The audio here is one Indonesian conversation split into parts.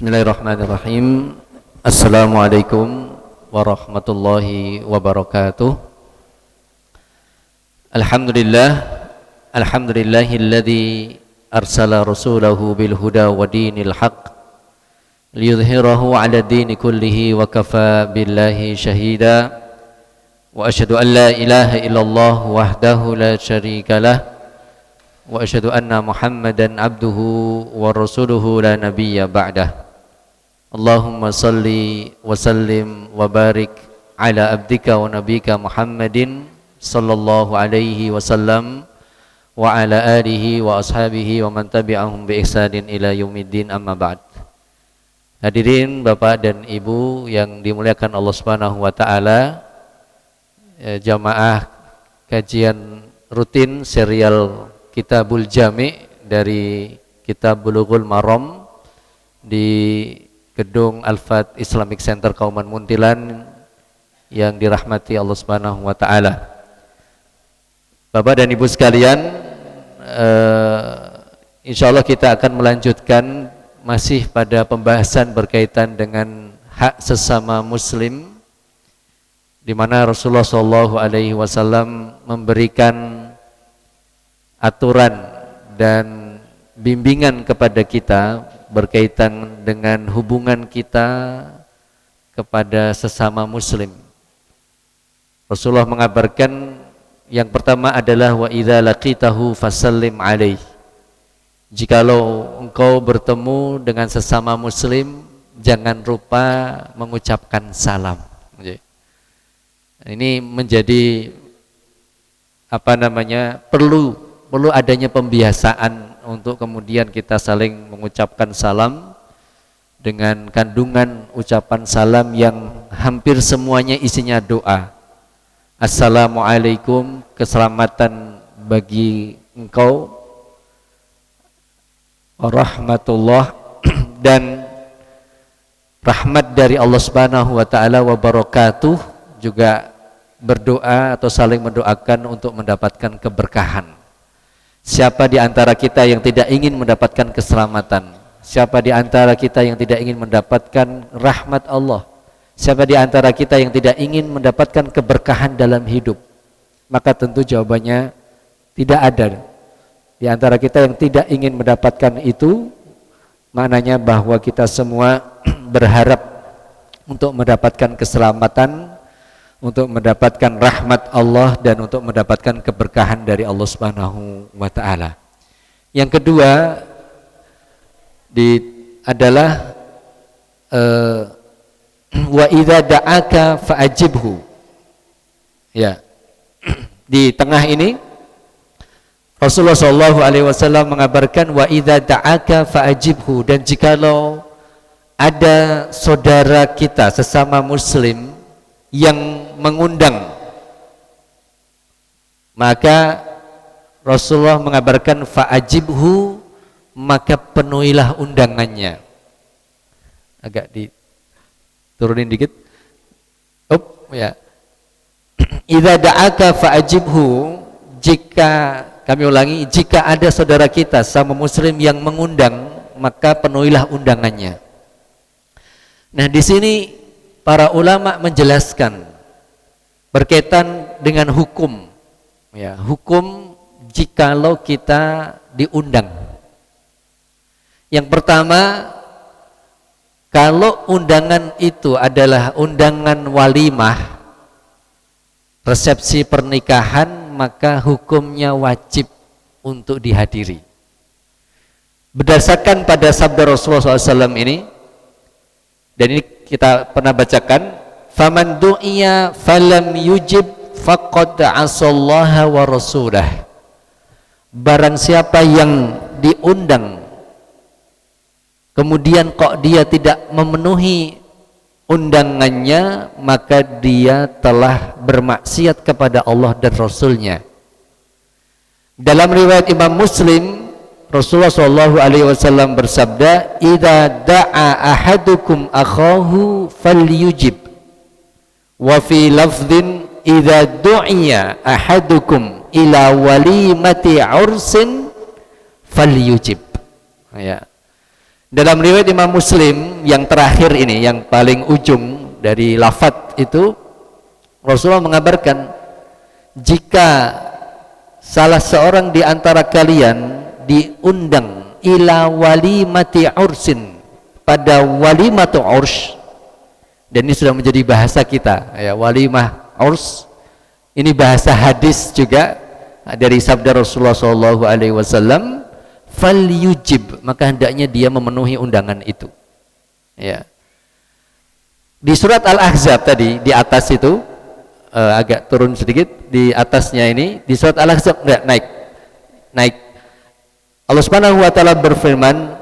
Bismillahirrahmanirrahim. Assalamualaikum warahmatullahi wabarakatuh. Alhamdulillahilladzi arsala rasulahu bil huda wa dinil haqq liyudhhirahu 'ala dini kullihi wa kafa billahi shahida. Wa asyhadu an la ilaha illallah wahdahu la syarika lah wa asyhadu anna Muhammadan abduhu wa rasuluhu la nabiyya ba'dah. Allahumma salli wa sallim wa barik ala abdika wa nabika Muhammadin sallallahu alaihi wasallam wa ala alihi wa ashabihi wa man tabi'ahum bi ihsanin ila yaumiddin, amma ba'd. Hadirin Bapak dan Ibu yang dimuliakan Allah Subhanahu wa taala, jamaah kajian rutin serial Kitabul Jami' dari Kitab Bulughul Maram di Gedung Al-Fat Islamic Center Kauman Muntilan yang dirahmati Allah Subhanahu wa taala. Bapak dan Ibu sekalian, insyaallah kita akan melanjutkan masih pada pembahasan berkaitan dengan hak sesama muslim, di mana Rasulullah sallallahu alaihi wasallam memberikan aturan dan bimbingan kepada kita berkaitan dengan hubungan kita kepada sesama muslim. Rasulullah mengabarkan yang pertama adalah wa idza laqitahu fasallim alaihi. Jikalau engkau bertemu dengan sesama muslim, jangan lupa mengucapkan salam. Ini menjadi perlu adanya pembiasaan untuk kemudian kita saling mengucapkan salam dengan kandungan ucapan salam yang hampir semuanya isinya doa. Assalamualaikum, keselamatan bagi engkau, warahmatullah, dan rahmat dari Allah Subhanahu wa taala, wa barakatuh, juga berdoa atau saling mendoakan untuk mendapatkan keberkahan. Siapa di antara kita yang tidak ingin mendapatkan keselamatan? Siapa di antara kita yang tidak ingin mendapatkan rahmat Allah? Siapa di antara kita yang tidak ingin mendapatkan keberkahan dalam hidup? Maka tentu jawabannya tidak ada. Di antara kita yang tidak ingin mendapatkan itu, maknanya bahwa kita semua berharap untuk mendapatkan keselamatan, untuk mendapatkan rahmat Allah, dan untuk mendapatkan keberkahan dari Allah Subhanahu wa taala. Yang kedua adalah wa idza da'aka fa'ajibhu. Ya. Di tengah ini Rasulullah sallallahu alaihi wasallam mengabarkan wa idza da'aka fa'ajibhu, dan jikalau ada saudara kita sesama muslim yang mengundang, maka Rasulullah mengabarkan fa'ajibhu, maka penuhilah undangannya. Agak diturunin dikit. Ya. Idza da'aka fa'ajibhu, kami ulangi, jika ada saudara kita sama muslim yang mengundang, maka penuhilah undangannya. Nah, di sini para ulama menjelaskan berkaitan dengan hukum, ya, hukum jikalau kita diundang. Yang pertama, kalau undangan itu adalah undangan walimah, resepsi pernikahan, maka hukumnya wajib untuk dihadiri. Berdasarkan pada sabda Rasulullah SAW ini, dan ini kita pernah bacakan, faman du'iya falam yujib faqad asallaha wa rasulah. Barang siapa yang diundang kemudian kok dia tidak memenuhi undangannya, maka dia telah bermaksiat kepada Allah dan Rasulnya. Dalam riwayat Imam Muslim, Rasulullah sallallahu alaihi wasallam bersabda, "Idza da'a ahadukum akhahu falyujib." Wa fi lafdhin, "Idza du'iya ahadukum ila walimati 'ursin falyujib." Ya. Dalam riwayat Imam Muslim yang terakhir ini, yang paling ujung dari lafadz itu, Rasulullah mengabarkan, jika salah seorang di antara kalian diundang ila walimati ursin, pada walimatu urs, dan ini sudah menjadi bahasa kita ya, walimah urs ini bahasa hadis juga dari sabda Rasulullah SAW, fal yujib, maka hendaknya dia memenuhi undangan itu ya. Di surat Al-Ahzab tadi di atas itu agak turun sedikit di atasnya ini, di surat Al-Ahzab enggak, naik Allah Subhanahu wa taala berfirman,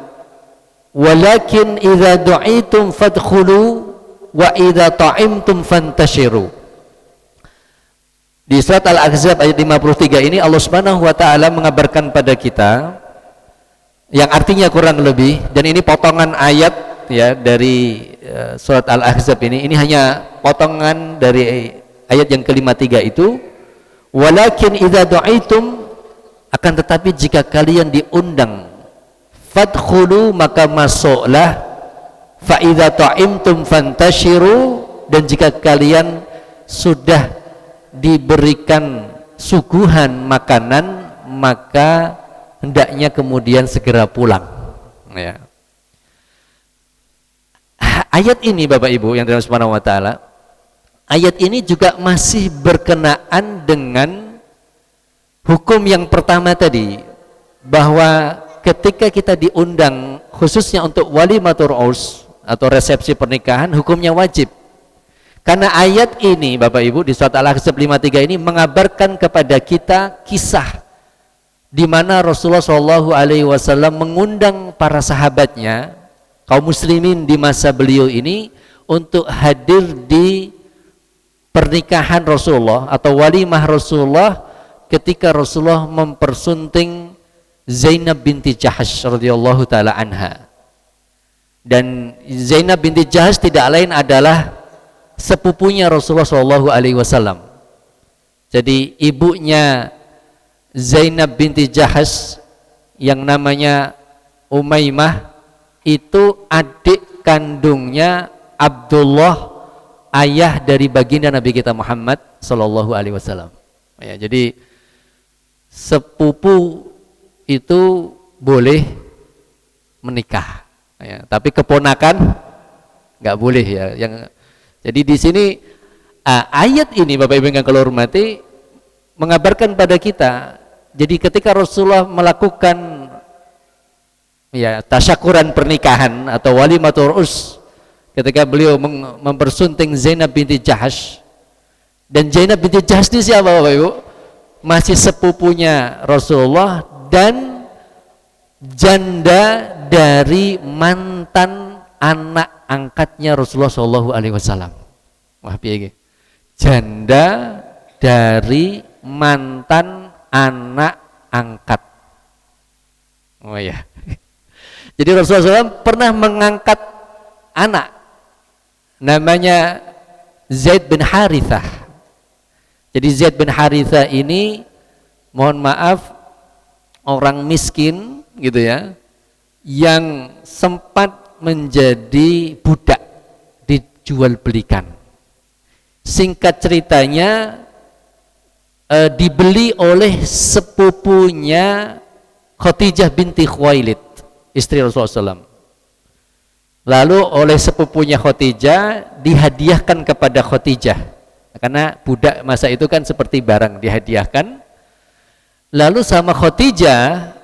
walakin idza du'itum fadkhulu wa idza ta'imtum fantashiru. Di surat Al-Ahzab ayat 53 ini Allah Subhanahu wa taala mengabarkan pada kita yang artinya kurang lebih, dan ini potongan ayat ya dari surat Al-Ahzab ini hanya potongan dari ayat yang ke-53 itu, walakin idza du'itum, akan tetapi jika kalian diundang, fadkhulu, maka masuklah, fa idza ta'imtum fantashiru, dan jika kalian sudah diberikan suguhan makanan, maka hendaknya kemudian segera pulang ya. Ayat ini Bapak Ibu yang dirahmati Subhanahu wa taala, ayat ini juga masih berkenaan dengan hukum yang pertama tadi, bahwa ketika kita diundang khususnya untuk walimatur urs atau resepsi pernikahan, hukumnya wajib. Karena ayat ini Bapak Ibu di surat Al-Ahzab 53 ini mengabarkan kepada kita kisah di mana Rasulullah SAW mengundang para sahabatnya, kaum muslimin di masa beliau ini, untuk hadir di pernikahan Rasulullah atau walimah Rasulullah ketika Rasulullah mempersunting Zainab binti Jahash radhiyallahu taala anha. Dan Zainab binti Jahash tidak lain adalah sepupunya Rasulullah SAW. Jadi ibunya Zainab binti Jahash yang namanya Umaymah itu adik kandungnya Abdullah, ayah dari baginda Nabi kita Muhammad SAW. Ya, jadi sepupu itu boleh menikah ya, tapi keponakan nggak boleh ya. Jadi di sini ayat ini Bapak Ibu yang kalian hormati mengabarkan pada kita, jadi ketika Rasulullah melakukan ya tasyakuran pernikahan atau walimatul urs, ketika beliau mempersunting Zainab binti Jahash, dan Zainab binti Jahash ini siapa Bapak Ibu? Masih sepupunya Rasulullah dan janda dari mantan anak angkatnya Rasulullah SAW. Wah, piye? Janda dari mantan anak angkat. Oh ya. Jadi Rasulullah SAW pernah mengangkat anak namanya Zaid bin Harithah. Jadi Zaid bin Harithah ini, mohon maaf, orang miskin gitu ya, yang sempat menjadi budak, dijual belikan. Singkat ceritanya dibeli oleh sepupunya Khadijah binti Khuwailid, istri Rasulullah SAW. Lalu oleh sepupunya Khadijah dihadiahkan kepada Khadijah, karena budak masa itu kan seperti barang dihadiahkan. Lalu sama Khadijah,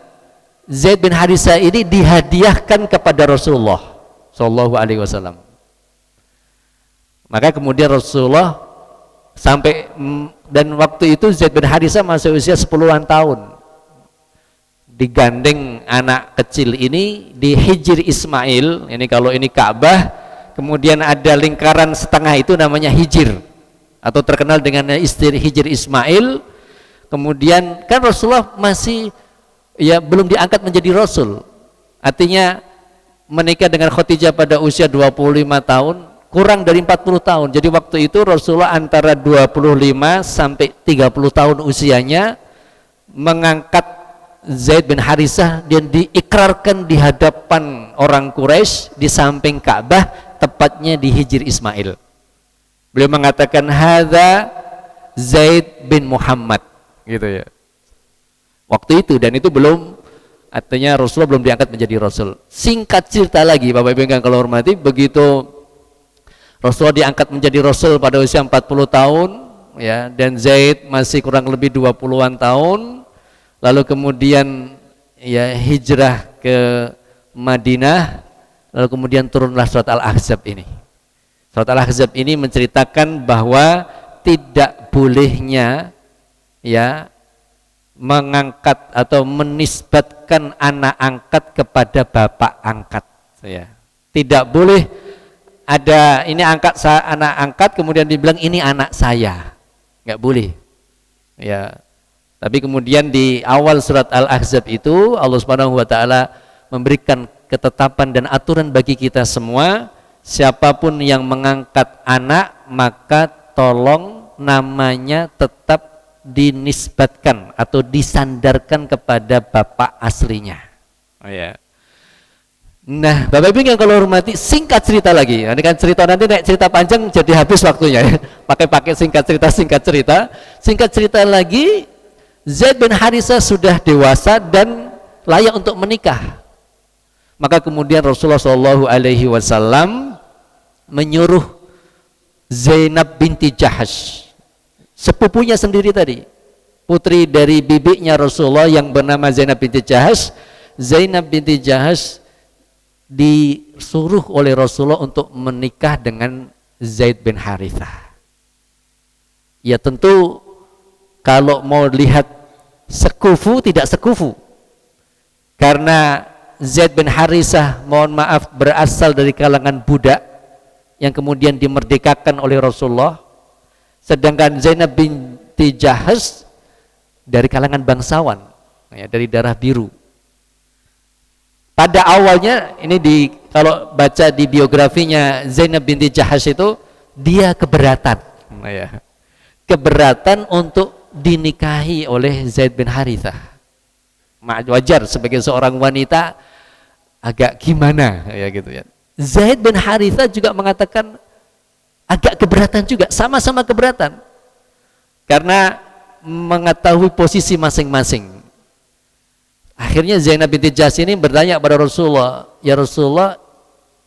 Zaid bin Harithah ini dihadiahkan kepada Rasulullah SAW. Maka kemudian Rasulullah sampai, dan waktu itu Zaid bin Harithah masih usia 10-an tahun, digandeng anak kecil ini di Hijr Ismail. Ini kalau ini Ka'bah, kemudian ada lingkaran setengah itu namanya Hijr, atau terkenal dengan istilah Hijr Ismail. Kemudian kan Rasulullah masih ya belum diangkat menjadi Rasul, artinya menikah dengan Khadijah pada usia 25 tahun, kurang dari 40 tahun. Jadi waktu itu Rasulullah antara 25 sampai 30 tahun usianya mengangkat Zaid bin Harisah dan diikrarkan di hadapan orang Quraisy di samping Ka'bah, tepatnya di Hijr Ismail. Beliau mengatakan hadza Zaid bin Muhammad, gitu ya. Waktu itu, dan itu belum, artinya Rasulullah belum diangkat menjadi Rasul. Singkat cerita lagi Bapak Ibu yang kalau hormati, begitu Rasulullah diangkat menjadi Rasul pada usia 40 tahun ya, dan Zaid masih kurang lebih 20-an tahun, lalu kemudian ya hijrah ke Madinah, lalu kemudian turunlah surat Al-Ahzab ini. Surat Al-Ahzab ini menceritakan bahwa tidak bolehnya ya mengangkat atau menisbatkan anak angkat kepada bapak angkat ya. Tidak boleh ada ini angkat anak angkat kemudian dibilang ini anak saya. Nggak boleh. Ya. Tapi kemudian di awal surat Al-Ahzab itu Allah Subhanahu wa taala memberikan ketetapan dan aturan bagi kita semua, siapapun yang mengangkat anak maka tolong namanya tetap dinisbatkan atau disandarkan kepada bapak aslinya. Oh ya. Nah, Bapak Ibu yang kalau hormati, singkat cerita lagi. Ini kan cerita nanti cerita panjang jadi habis waktunya ya. Pakai singkat cerita. Singkat cerita lagi, Zaid bin Harisah sudah dewasa dan layak untuk menikah. Maka kemudian Rasulullah SAW menyuruh Zainab binti Jahash, sepupunya sendiri tadi, putri dari bibinya Rasulullah yang bernama Zainab binti Jahash. Zainab binti Jahash disuruh oleh Rasulullah untuk menikah dengan Zaid bin Harithah. Ya tentu kalau mau lihat sekufu tidak sekufu, karena Zaid bin Harithah mohon maaf berasal dari kalangan budak yang kemudian dimerdekakan oleh Rasulullah, sedangkan Zainab binti Jahash dari kalangan bangsawan ya, dari darah biru. Pada awalnya ini kalau baca di biografinya Zainab binti Jahash itu dia keberatan ya. Keberatan untuk dinikahi oleh Zaid bin Harithah. Wajar sebagai seorang wanita agak gimana ya gitu ya. Zaid bin Harithah juga mengatakan agak keberatan juga, sama-sama keberatan. Karena mengetahui posisi masing-masing. Akhirnya Zainab binti Jahash ini bertanya kepada Rasulullah, "Ya Rasulullah,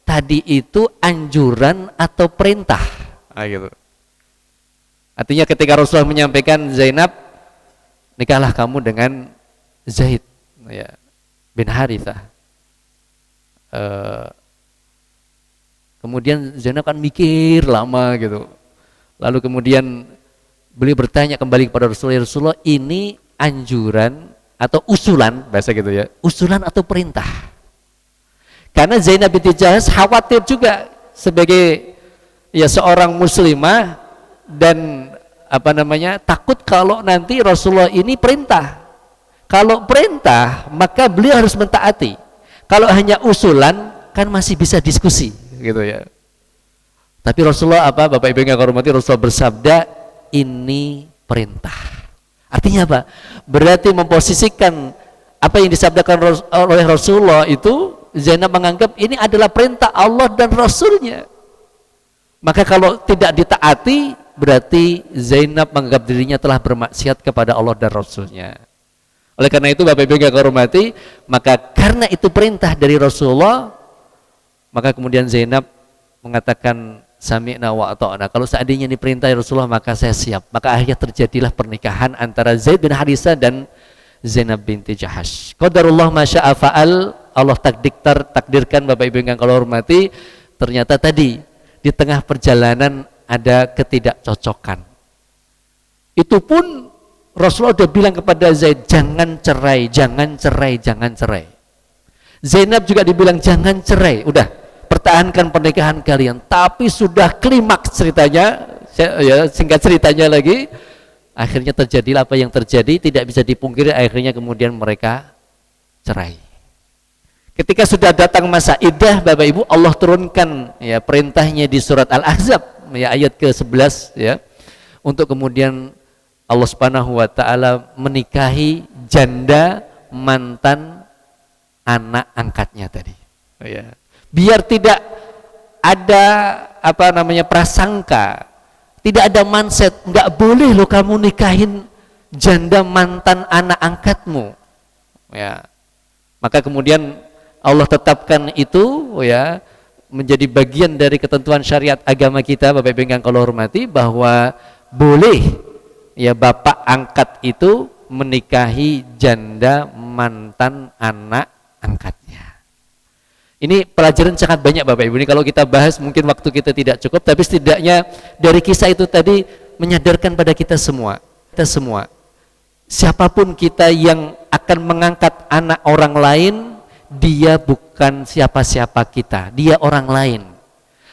tadi itu anjuran atau perintah?" Gitu. Artinya ketika Rasulullah menyampaikan, "Zainab, nikahlah kamu dengan Zaid ya, bin Harithah." Kemudian Zainab kan mikir lama gitu. Lalu kemudian beliau bertanya kembali kepada Rasulullah, "Ya Rasulullah, ini anjuran atau usulan," bahasa gitu ya, usulan atau perintah? Karena Zainab binti Jahash khawatir juga sebagai ya seorang muslimah dan takut kalau nanti Rasulullah ini perintah. Kalau perintah maka beliau harus mentaati. Kalau hanya usulan kan masih bisa diskusi gitu ya. Tapi Rasulullah Bapak Ibu yang hormati, Rasulullah bersabda ini perintah. Artinya apa? Berarti memposisikan apa yang disabdakan oleh Rasulullah itu, Zainab menganggap ini adalah perintah Allah dan Rasulnya. Maka kalau tidak ditaati, berarti Zainab menganggap dirinya telah bermaksiat kepada Allah dan Rasulnya. Oleh karena itu Bapak Ibu yang hormati, maka karena itu perintah dari Rasulullah, maka kemudian Zainab mengatakan sami'na wa ata'na. Kalau seandainya ini perintah Rasulullah maka saya siap. Maka akhirnya terjadilah pernikahan antara Zaid bin Harisah dan Zainab binti Jahash. Qadarullah masya'a fa'al. Allah takdirkan Bapak Ibu yang kalau hormati, ternyata tadi di tengah perjalanan ada ketidakcocokan. Itu pun Rasulullah sudah bilang kepada Zaid, jangan cerai, jangan cerai, jangan cerai. Zainab juga dibilang jangan cerai, udah pertahankan pernikahan kalian. Tapi sudah klimaks ceritanya, ya, singkat ceritanya lagi, akhirnya terjadilah apa yang terjadi, tidak bisa dipungkiri, akhirnya kemudian mereka cerai. Ketika sudah datang masa iddah, Bapak Ibu, Allah turunkan ya perintahnya di surat Al-Ahzab ya ayat ke-11 ya, untuk kemudian Allah Subhanahu wa taala menikahi janda mantan anak angkatnya tadi. Ya. Biar tidak ada prasangka, tidak ada mindset, nggak boleh lo kamu nikahin janda mantan anak angkatmu. Ya. Maka kemudian Allah tetapkan itu ya menjadi bagian dari ketentuan syariat agama kita, Bapak Ibu yang kalau hormati, bahwa boleh ya bapak angkat itu menikahi janda mantan anak angkatnya. Ini pelajaran sangat banyak Bapak Ibu. Ini kalau kita bahas mungkin waktu kita tidak cukup, tapi setidaknya dari kisah itu tadi menyadarkan pada kita semua, siapapun kita yang akan mengangkat anak orang lain, dia bukan siapa-siapa kita, dia orang lain.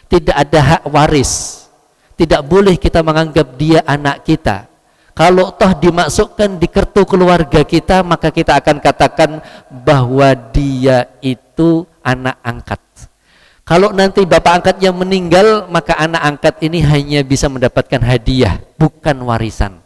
Tidak ada hak waris. Tidak boleh kita menganggap dia anak kita. Kalau toh dimasukkan di kartu keluarga kita, maka kita akan katakan bahwa dia itu anak angkat. Kalau nanti bapak angkatnya meninggal, maka anak angkat ini hanya bisa mendapatkan hadiah, bukan warisan.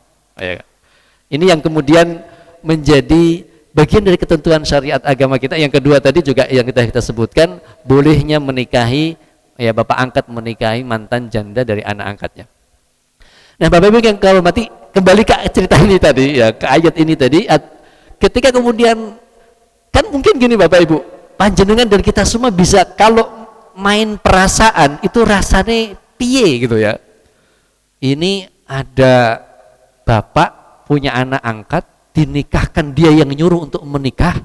Ini yang kemudian menjadi bagian dari ketentuan syariat agama kita. Yang kedua tadi juga yang kita sebutkan, bolehnya menikahi, ya bapak angkat menikahi mantan janda dari anak angkatnya. Nah Bapak Ibu yang kalau mati, kembali ke cerita ini tadi, ya ke ayat ini tadi, ketika kemudian, kan mungkin gini Bapak Ibu, panjenengan dan kita semua bisa kalau main perasaan itu rasanya piye gitu ya. Ini ada bapak punya anak angkat, dinikahkan, dia yang nyuruh untuk menikah,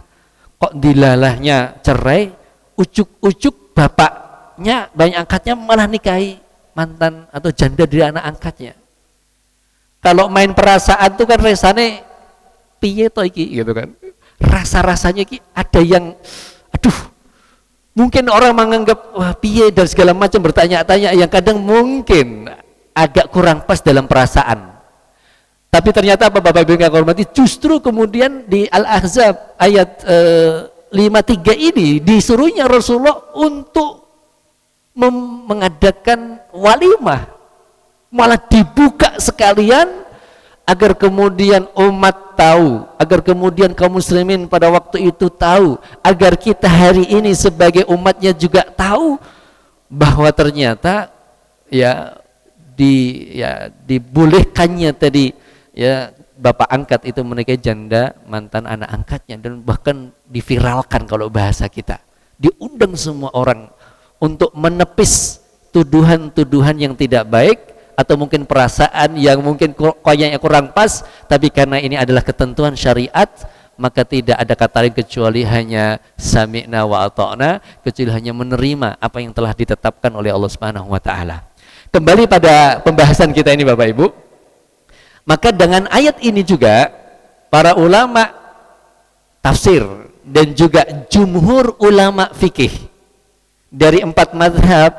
kok dilalahnya cerai, ujuk-ujuk bapaknya, banyak angkatnya malah nikahi mantan atau janda dari anak angkatnya. Kalau main perasaan itu kan rasanya piye to iki gitu kan. Rasa-rasanya iki ada yang aduh, mungkin orang menganggap wah piye dan segala macam, bertanya-tanya yang kadang mungkin agak kurang pas dalam perasaan. Tapi ternyata Bapak Ibu yang hormati, justru kemudian di Al-Ahzab ayat 53 ini disuruhnya Rasulullah untuk mengadakan walimah, malah dibuka sekalian agar kemudian umat tahu, agar kemudian kaum muslimin pada waktu itu tahu, agar kita hari ini sebagai umatnya juga tahu bahwa ternyata dibolehkannya tadi ya bapak angkat itu menikahi janda mantan anak angkatnya, dan bahkan diviralkan kalau bahasa kita, diundang semua orang untuk menepis tuduhan-tuduhan yang tidak baik atau mungkin perasaan yang mungkin kayaknya kurang pas, tapi karena ini adalah ketentuan syariat, maka tidak ada kata lain kecuali hanya sami'na wa ata'na, kecuali hanya menerima apa yang telah ditetapkan oleh Allah Subhanahu wa taala. Kembali pada pembahasan kita ini Bapak Ibu, maka dengan ayat ini juga para ulama tafsir dan juga jumhur ulama fikih dari 4 mazhab,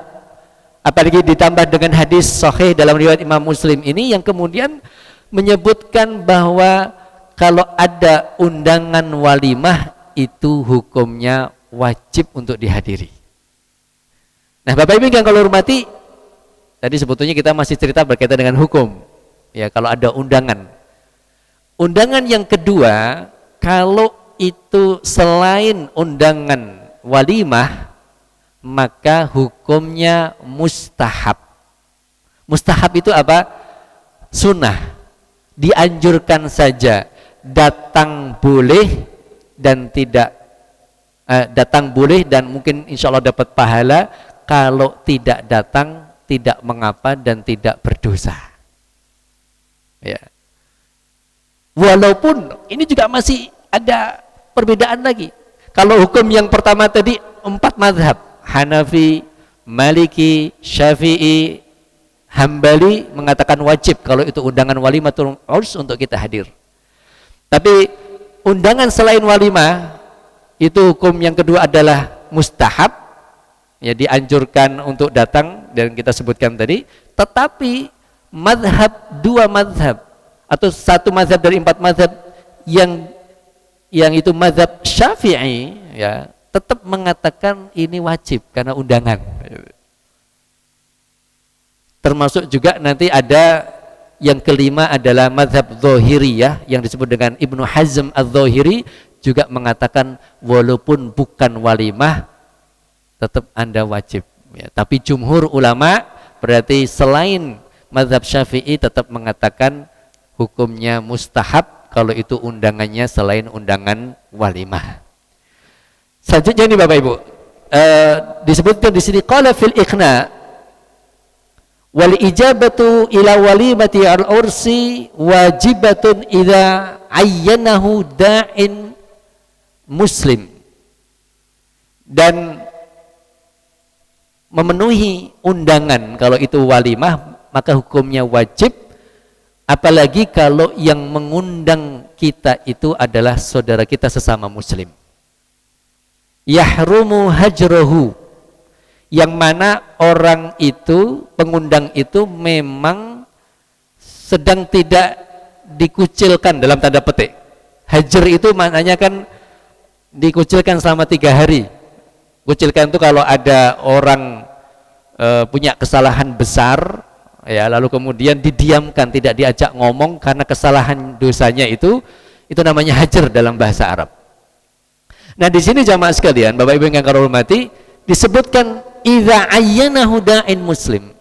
apalagi ditambah dengan hadis sahih dalam riwayat Imam Muslim ini yang kemudian menyebutkan bahwa kalau ada undangan walimah itu hukumnya wajib untuk dihadiri. Nah Bapak Ibu yang kalau hormati, tadi sebetulnya kita masih cerita berkaitan dengan hukum. Ya, kalau ada undangan. Undangan yang kedua, kalau itu selain undangan walimah, maka hukumnya mustahab. Mustahab itu apa? Sunnah. Dianjurkan saja. Datang boleh dan tidak datang boleh dan mungkin insya Allah dapat pahala. Kalau tidak datang tidak mengapa dan tidak berdosa. Ya. Walaupun ini juga masih ada perbedaan lagi. Kalau hukum yang pertama tadi 4 mazhab, Hanafi, Maliki, Syafi'i, Hambali mengatakan wajib kalau itu undangan walimah harus untuk kita hadir. Tapi undangan selain walimah itu hukum yang kedua adalah mustahab, ya dianjurkan untuk datang dan kita sebutkan tadi. Tetapi mazhab, 2 mazhab atau 1 mazhab dari 4 mazhab yang itu mazhab Syafi'i ya tetap mengatakan ini wajib karena undangan. Termasuk juga nanti ada yang kelima adalah mazhab Zahiriyah yang disebut dengan Ibnu Hazm Az-Zahiri juga mengatakan walaupun bukan walimah tetap Anda wajib ya. Tapi jumhur ulama berarti selain mazhab Syafi'i tetap mengatakan hukumnya mustahab kalau itu undangannya selain undangan walimah. Selanjutnya ini Bapak Ibu, disebutkan di sini qala fil iqna wal ijabatu ila walimati al-ursi wajibatun idza ayyanahu da'in muslim, dan memenuhi undangan kalau itu walimah maka hukumnya wajib, apalagi kalau yang mengundang kita itu adalah saudara kita sesama muslim. Yahrumu hajruhu, yang mana orang itu, pengundang itu memang sedang tidak dikucilkan dalam tanda petik. Hajar itu maknanya kan dikucilkan selama 3 hari. Kucilkan itu kalau ada orang punya kesalahan besar ya, lalu kemudian didiamkan, tidak diajak ngomong karena kesalahan dosanya itu namanya hajar dalam bahasa Arab. Nah di sini jamaah sekalian, Bapak Ibu yang kami hormati, disebutkan idza ayyanahu da'in muslim.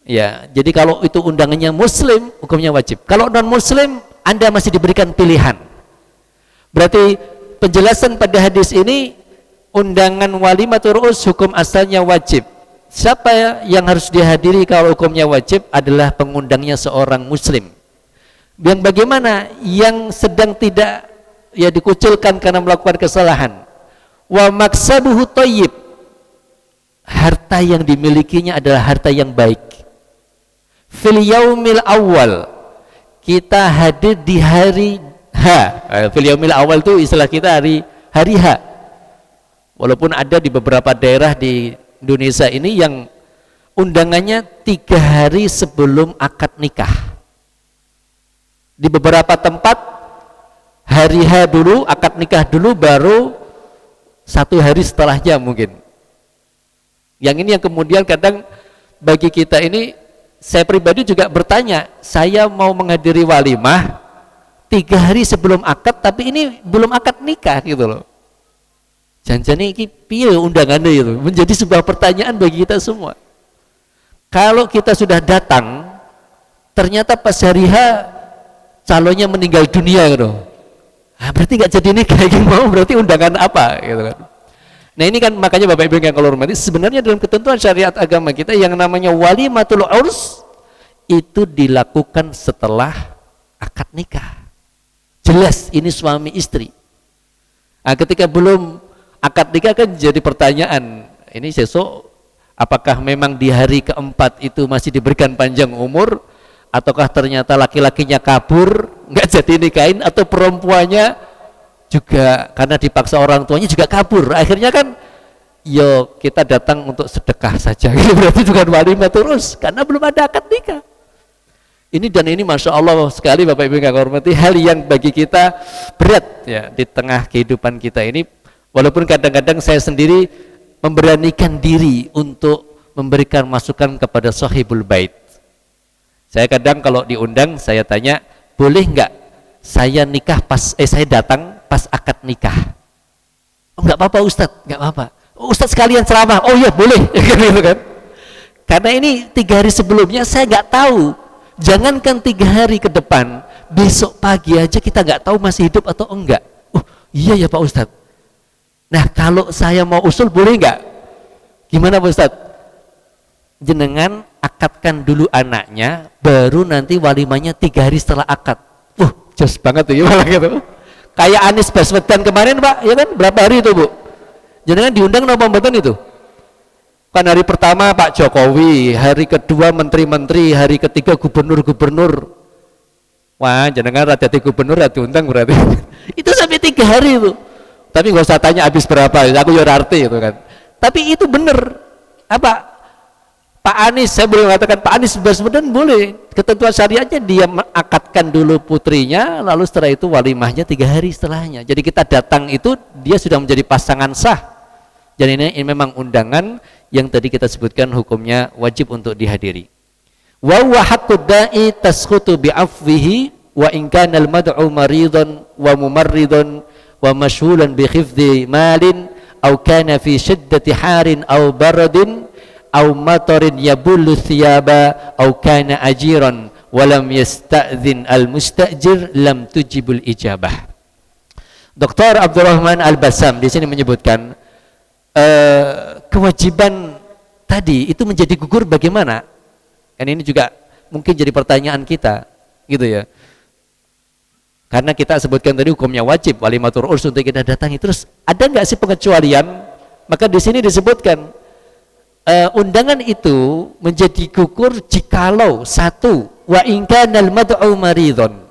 Ya, jadi kalau itu undangannya muslim, hukumnya wajib. Kalau non muslim, Anda masih diberikan pilihan. Berarti penjelasan pada hadis ini, undangan walimatul urus hukum asalnya wajib. Siapa yang harus dihadiri kalau hukumnya wajib adalah pengundangnya seorang muslim. Yang bagaimana yang sedang tidak ya dikucilkan karena melakukan kesalahan. Wa maksabuhu thayyib, harta yang dimilikinya adalah harta yang baik. Fil yaumil awal, kita hadir di hari H. Fil yaumil awal itu istilah kita hari H. Walaupun ada di beberapa daerah di Indonesia ini yang undangannya 3 hari sebelum akad nikah. Di beberapa tempat hari H dulu, akad nikah dulu, baru 1 hari setelahnya mungkin. Yang ini yang kemudian kadang bagi kita ini, saya pribadi juga bertanya, saya mau menghadiri walimah 3 hari sebelum akad, tapi ini belum akad nikah gitu loh. Janjane iki piye undangannya itu? Menjadi sebuah pertanyaan bagi kita semua. Kalau kita sudah datang, ternyata pas hari H calonnya meninggal dunia gitu. Berarti nggak jadi nikah, yang mau berarti undangan apa gitu kan. Nah ini kan makanya Bapak Ibu yang kalau hormati, sebenarnya dalam ketentuan syariat agama kita yang namanya walimatul urs itu dilakukan setelah akad nikah. Jelas ini suami istri. Nah, ketika belum akad nikah kan jadi pertanyaan, ini sesok apakah memang di hari keempat itu masih diberikan panjang umur, ataukah ternyata laki-lakinya kabur nggak jadi nikahin, atau perempuannya juga karena dipaksa orang tuanya juga kabur, akhirnya kan yo kita datang untuk sedekah saja. Berarti bukan walimah terus karena belum ada akad nikah. Ini dan ini masya Allah sekali Bapak Ibu yang hormati, hal yang bagi kita berat ya di tengah kehidupan kita ini. Walaupun kadang-kadang saya sendiri memberanikan diri untuk memberikan masukan kepada sahibul bait. Saya kadang kalau diundang saya tanya, boleh nggak saya nikah saya datang pas akad nikah? Oh nggak apa-apa Ustadz, nggak apa-apa. Oh, Ustadz sekalian ceramah, oh iya boleh, gitu kan? Karena ini 3 hari sebelumnya saya nggak tahu. Jangankan 3 hari ke depan, besok pagi aja kita nggak tahu masih hidup atau enggak. Oh iya ya Pak Ustadz. Nah kalau saya mau usul boleh nggak? Gimana Pak Ustadz? Jenengan akadkan dulu anaknya, baru nanti walimahnya 3 hari setelah akad. Jos banget tuh ya malah gitu. Kayak Anies Baswedan kemarin Pak, ya kan berapa hari itu Bu? Jenengan diundang napa mboten itu? Kan hari pertama Pak Jokowi, hari kedua menteri-menteri, hari ketiga gubernur-gubernur. Wah jenengan rada di gubernur rada diundang berarti. Itu sampai 3 hari itu. Tapi nggak usah tanya habis berapa, aku ya arti itu kan. Tapi itu bener apa? Pak Anies, saya boleh mengatakan Pak Anies Baswedan boleh, ketentuan syariatnya dia mengakadkan dulu putrinya, lalu setelah itu walimahnya 3 hari setelahnya. Jadi kita datang itu dia sudah menjadi pasangan sah. Jadi ini memang undangan yang tadi kita sebutkan hukumnya wajib untuk dihadiri. Wa huwa haqqud da'i tasqutu bi'afwihi wa in kana al-mad'u maridan wa mumarridan wa mashghulan bi khifdhi malin aw kana fi shiddati harin aw baradin aw matarin yabullu thiyaba aw kana ajiran wa lam yasta'dhin al mustajir lam tujibul ijabah. Dr. Abdurrahman Al-Bassam di sini menyebutkan kewajiban tadi itu menjadi gugur bagaimana? Kan ini juga mungkin jadi pertanyaan kita, gitu ya. Karena kita sebutkan tadi hukumnya wajib walimatul urs untuk kita datangi. Terus ada nggak sih pengecualian? Maka di sini disebutkan undangan itu menjadi gugur jikalau satu wa in kanal mad'u maridun.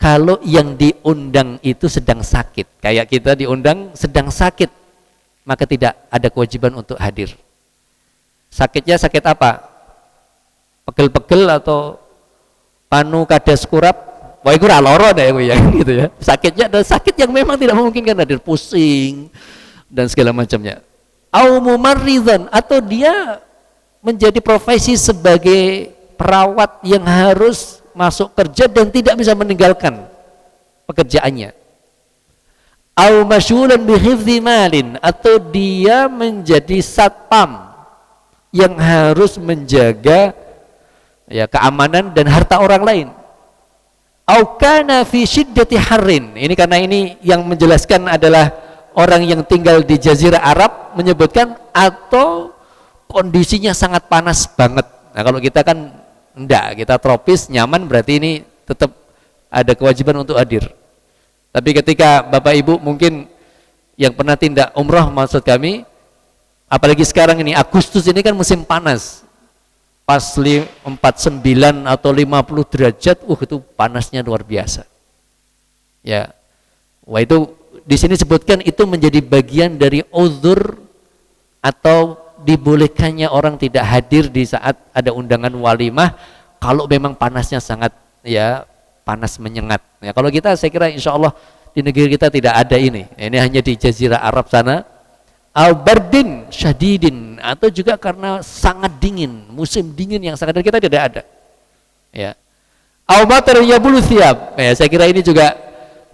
Kalau yang diundang itu sedang sakit, kayak kita diundang sedang sakit, maka tidak ada kewajiban untuk hadir. Sakitnya sakit apa? Pegel-pegel atau panu kadas kurap? Wah itu loro deh ya, gitu ya. Sakitnya adalah sakit yang memang tidak memungkinkan hadir, pusing dan segala macamnya. Au mumarridzan, atau dia menjadi profesi sebagai perawat yang harus masuk kerja dan tidak bisa meninggalkan pekerjaannya. Au masyghulan bi hifdzi malin, atau dia menjadi satpam yang harus menjaga ya keamanan dan harta orang lain. Au kana fi syiddati harrin, ini karena ini yang menjelaskan adalah orang yang tinggal di Jazirah Arab menyebutkan, atau kondisinya sangat panas banget. Nah kalau kita kan enggak, kita tropis, nyaman, berarti ini tetap ada kewajiban untuk hadir. Tapi ketika Bapak Ibu mungkin yang pernah tindak umroh, maksud kami, apalagi sekarang ini Agustus ini kan musim panas, pas 49 atau 50 derajat, itu panasnya luar biasa. Ya, wah itu di sini sebutkan itu menjadi bagian dari uzur atau dibolehkannya orang tidak hadir di saat ada undangan walimah kalau memang panasnya sangat ya panas menyengat. Ya kalau kita saya kira insya Allah di negeri kita tidak ada ini. Ini hanya di Jazirah Arab sana. Al-bardin syadidin, atau juga karena sangat dingin, musim dingin yang sangat, dan kita tidak ada. Ya. Al-matar yabulu thiyab. Ya, saya kira ini juga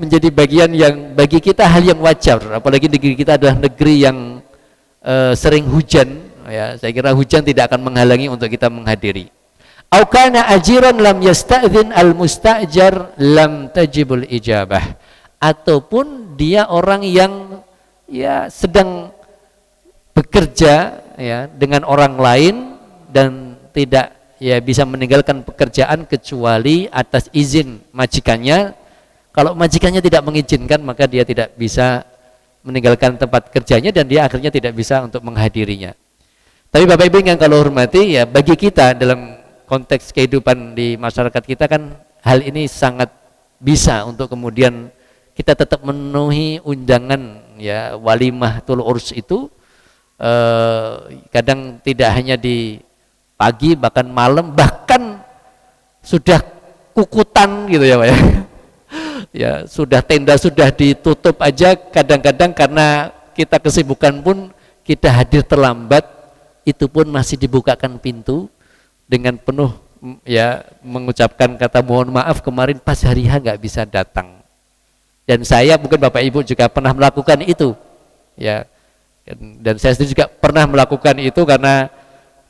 menjadi bagian yang bagi kita hal yang wajar, apalagi negeri kita adalah negeri yang sering hujan, ya saya kira hujan tidak akan menghalangi untuk kita menghadiri. Au kana ajiran lam yasta'dzin al mustajar lam tajibul ijabah, ataupun dia orang yang ya sedang bekerja ya dengan orang lain dan tidak ya bisa meninggalkan pekerjaan kecuali atas izin majikannya. Kalau majikannya tidak mengizinkan, maka dia tidak bisa meninggalkan tempat kerjanya dan dia akhirnya tidak bisa untuk menghadirinya. Tapi Bapak Ibu yang kalau hormati, ya bagi kita dalam konteks kehidupan di masyarakat kita kan hal ini sangat bisa untuk kemudian kita tetap memenuhi undangan ya walimah tul urs itu, kadang tidak hanya di pagi, bahkan malam, bahkan sudah kukutan gitu ya Pak ya. Ya sudah tenda sudah ditutup aja, kadang-kadang karena kita kesibukan pun kita hadir terlambat, itu pun masih dibukakan pintu dengan penuh ya mengucapkan kata mohon maaf kemarin pas hari H nggak bisa datang. Dan saya mungkin Bapak Ibu juga pernah melakukan itu ya, dan saya sendiri juga pernah melakukan itu karena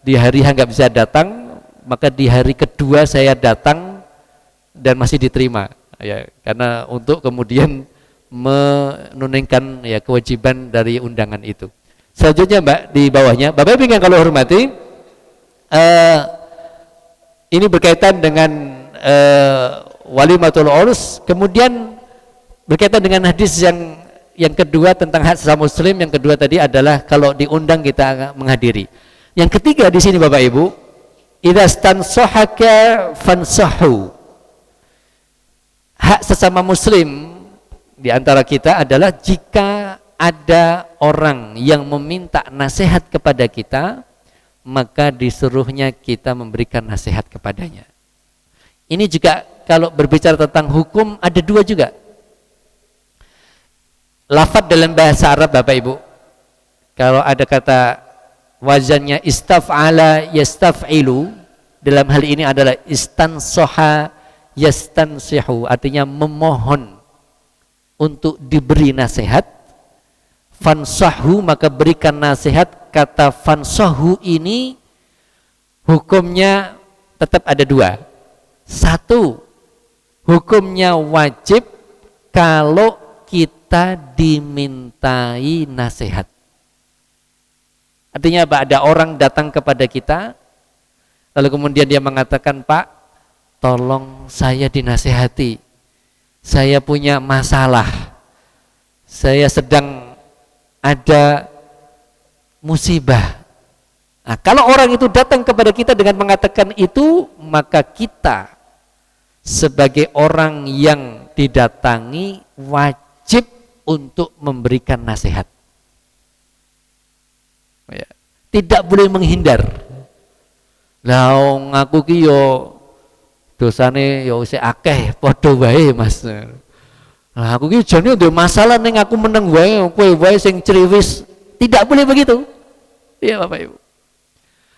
di hari H nggak bisa datang, maka di hari kedua saya datang dan masih diterima. Ya, karena untuk kemudian menunaikan ya kewajiban dari undangan itu. Selanjutnya Mbak di bawahnya, Bapak Ibu yang kalau hormati, ini berkaitan dengan walimatul urs, kemudian berkaitan dengan hadis yang kedua tentang hak sesama muslim, yang kedua tadi adalah kalau diundang kita menghadiri. Yang ketiga di sini Bapak Ibu, idza stansahaka fansahu. Hak sesama muslim di antara kita adalah jika ada orang yang meminta nasihat kepada kita, maka disuruhnya kita memberikan nasihat kepadanya. Ini juga kalau berbicara tentang hukum ada dua juga. Lafadz dalam bahasa Arab Bapak Ibu, kalau ada kata wazannya istaf'ala yastaf'ilu, dalam hal ini adalah istansoha yastansihu, artinya memohon untuk diberi nasihat, fansahu maka berikan nasihat. Kata fansahu ini hukumnya tetap ada dua. Satu, hukumnya wajib kalau kita dimintai nasihat. Artinya apa? Ada orang datang kepada kita, lalu kemudian dia mengatakan, Pak, tolong saya dinasihati. Saya punya masalah. Saya sedang ada musibah. Nah, kalau orang itu datang kepada kita dengan mengatakan itu, maka kita sebagai orang yang didatangi wajib untuk memberikan nasihat. Ya. Tidak boleh menghindar. Lah ngaku ki yo dosane yo isih akeh padha wae Mas. Lah aku ki jane ndek masalah ning aku meneng wae, kowe wae sing ceriwis. Tidak boleh begitu. Ya Bapak Ibu.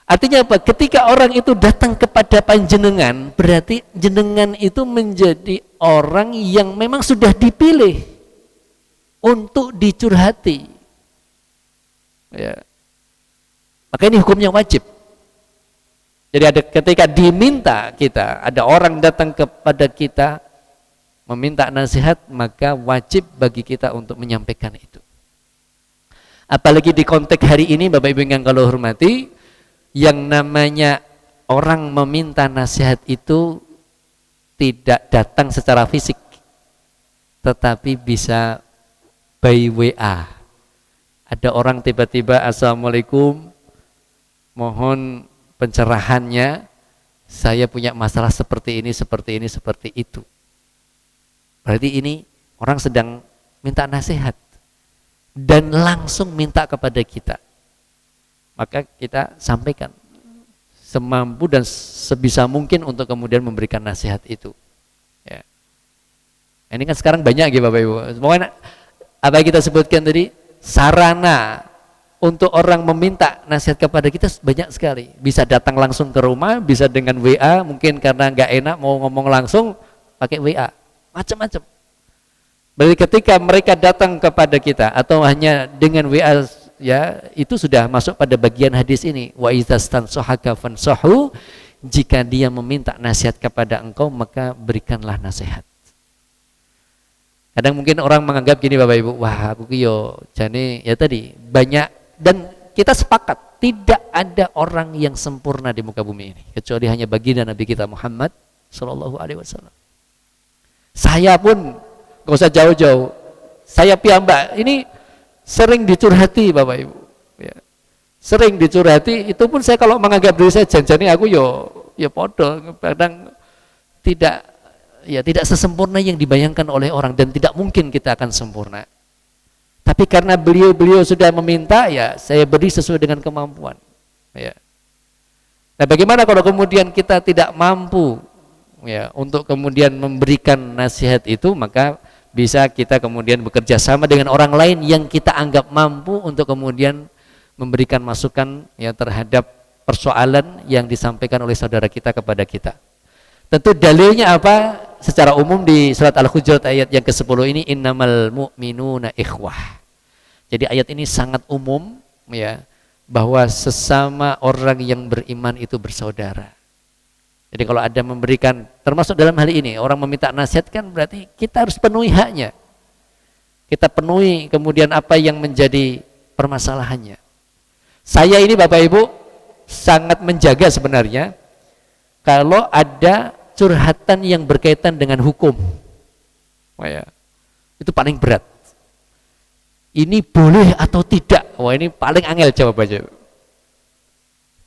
Artinya apa? Ketika orang itu datang kepada panjenengan, berarti jenengan itu menjadi orang yang memang sudah dipilih untuk dicurhati. Ya. Maka ini hukumnya wajib. Jadi ada ketika diminta kita, ada orang datang kepada kita meminta nasihat, maka wajib bagi kita untuk menyampaikan itu. Apalagi di konteks hari ini Bapak Ibu yang kalau hormati, yang namanya orang meminta nasihat itu tidak datang secara fisik, tetapi bisa by WA. Ada orang tiba-tiba, Assalamualaikum, mohon pencerahannya, saya punya masalah seperti ini, seperti ini, seperti itu. Berarti ini orang sedang minta nasihat dan langsung minta kepada kita. Maka kita sampaikan semampu dan sebisa mungkin untuk kemudian memberikan nasihat itu. Ya. Ini kan sekarang banyak gitu Bapak Ibu. Pokoknya apa yang kita sebutkan tadi, sarana untuk orang meminta nasihat kepada kita banyak sekali. Bisa datang langsung ke rumah, bisa dengan WA, mungkin karena nggak enak mau ngomong langsung pakai WA, macam-macam. Berarti ketika mereka datang kepada kita atau hanya dengan WA, ya itu sudah masuk pada bagian hadis ini. Wa idzastansohaka fansohu, jika dia meminta nasihat kepada engkau maka berikanlah nasihat. Kadang mungkin orang menganggap gini Bapak Ibu, wah aku yo jane ya tadi banyak. Dan kita sepakat tidak ada orang yang sempurna di muka bumi ini kecuali hanya baginda Nabi kita Muhammad Sallallahu Alaihi Wasallam. Saya pun gak usah jauh-jauh, saya piyambak ini sering dicurhati Bapak Ibu. Ya. Sering dicurhati, itu pun saya kalau menganggap diri saya janjani aku yo podo, kadang tidak sesempurna yang dibayangkan oleh orang dan tidak mungkin kita akan sempurna. Tapi karena beliau sudah meminta, ya saya beri sesuai dengan kemampuan. Ya. Nah, bagaimana kalau kemudian kita tidak mampu, ya, untuk kemudian memberikan nasihat itu, maka bisa kita kemudian bekerja sama dengan orang lain yang kita anggap mampu untuk kemudian memberikan masukan ya terhadap persoalan yang disampaikan oleh saudara kita kepada kita. Tentu dalilnya apa? Secara umum di surat Al-Hujurat ayat yang ke-10 ini, innamal mu'minuna ikhwah. Jadi ayat ini sangat umum ya, bahwa sesama orang yang beriman itu bersaudara. Jadi kalau ada memberikan, termasuk dalam hal ini orang meminta nasihat kan berarti kita harus penuhi haknya. Kita penuhi kemudian apa yang menjadi permasalahannya. Saya ini Bapak Ibu sangat menjaga sebenarnya kalau ada curhatan yang berkaitan dengan hukum. Wah ya, itu paling berat. Ini boleh atau tidak? Wah ini paling angel jawabannya.